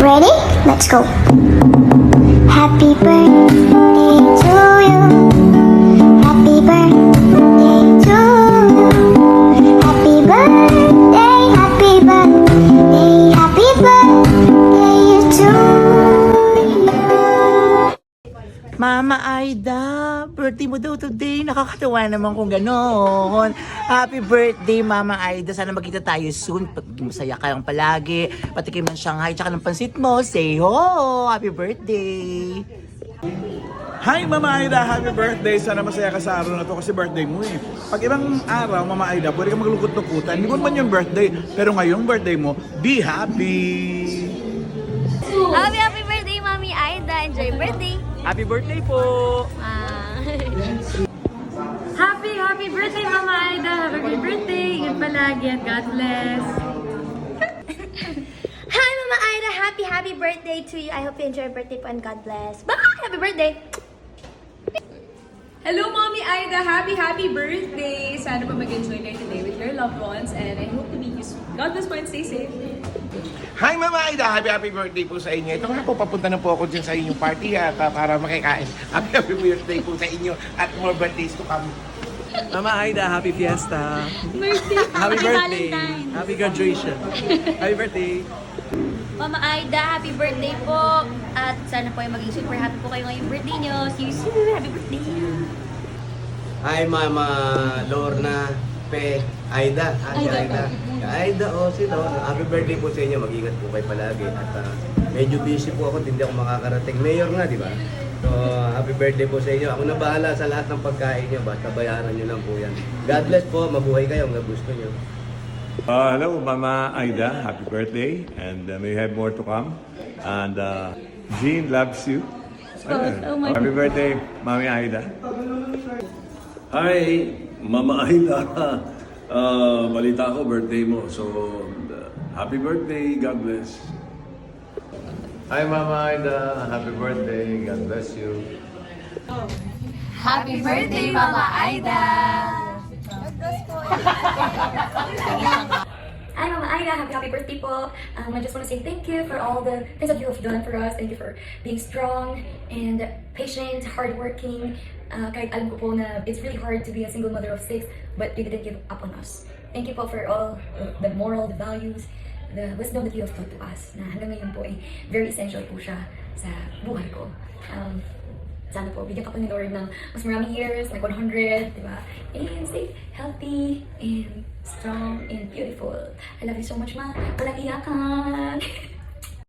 Ready? Let's go. Happy birthday to you. Happy birthday to you. Happy birthday, happy birthday, happy birthday to you. Mama Aida, birthday mo daw today. Nakakatawa naman kung gano'n. Happy birthday, Mama Aida. Sana magkita tayo soon. Masaya kayong palagi. Patikim ng Shanghai, tsaka ng pansit mo. Say ho! Happy birthday! Hi Mama Aida, happy birthday! Sana masaya ka sa araw na to kasi birthday mo eh. Pag ibang araw, Mama Aida, pwede ka maglukot-lukutan. Hindi mo naman yung birthday, pero ngayong birthday mo, be happy! Happy birthday, Mami Aida. Enjoy your birthday. Happy birthday po! Happy birthday, Mama Aida! Have a great birthday! Ingat palagi at God bless! Hi, Mama Aida. Happy birthday to you. I hope you enjoy your birthday po and God bless. Bye! Happy birthday! Hello, Mommy Aida! Happy birthday! Sana po mag-enjoy kayo today with your loved ones and I hope to meet you soon. God bless po and stay safe! Hi Mama Aida, happy birthday po sa inyo. Ito nga po, papunta na po ako dyan sa inyong party para makikain. Happy birthday po sa inyo at more birthdays to come. Mama Aida, happy fiesta. Happy birthday. Valentine's. Happy graduation. Happy birthday. Mama Aida, happy birthday po. At sana po ay maging super happy po kayo ngayong birthday nyo. See you soon. Happy birthday. Hi Mama Lorna, Pe, Aida, Aida. Aida, sino? Happy birthday po sa inyo. Mag-ingat po kayo palagi. At medyo busy po ako, hindi ako makakarating. Mayor nga, di ba? So, happy birthday po sa inyo. Ako na bahala sa lahat ng pagkain nyo. Basta bayaran nyo lang po yan. God bless po. Mabuhay kayo hanggang gusto nyo. Hello, Mama Aida. Happy birthday, and may you have more to come. And Jean loves you. Happy birthday, Mami Aida. Hi, Mama Aida. Balita ko, birthday mo. So, happy birthday. God bless. Hi Mama Aida, happy birthday. God bless you. Happy birthday, Mama Aida! Hi Mama Aida, happy birthday po. I just want to say thank you for all the things that you have done for us. Thank you for being strong and patient, hardworking. Kahit alam ko po na it's really hard to be a single mother of 6, but you didn't give up on us. Thank you po for all the moral, the values, the wisdom that you have taught to us. Na hanggang ngayon po ay very essential po siya sa buhay ko. Sana po, bigyan ka po ni Lord ng mas maraming years, like 100, di ba? And stay healthy, and strong, and beautiful. I love you so much, Ma. Walang iyakan!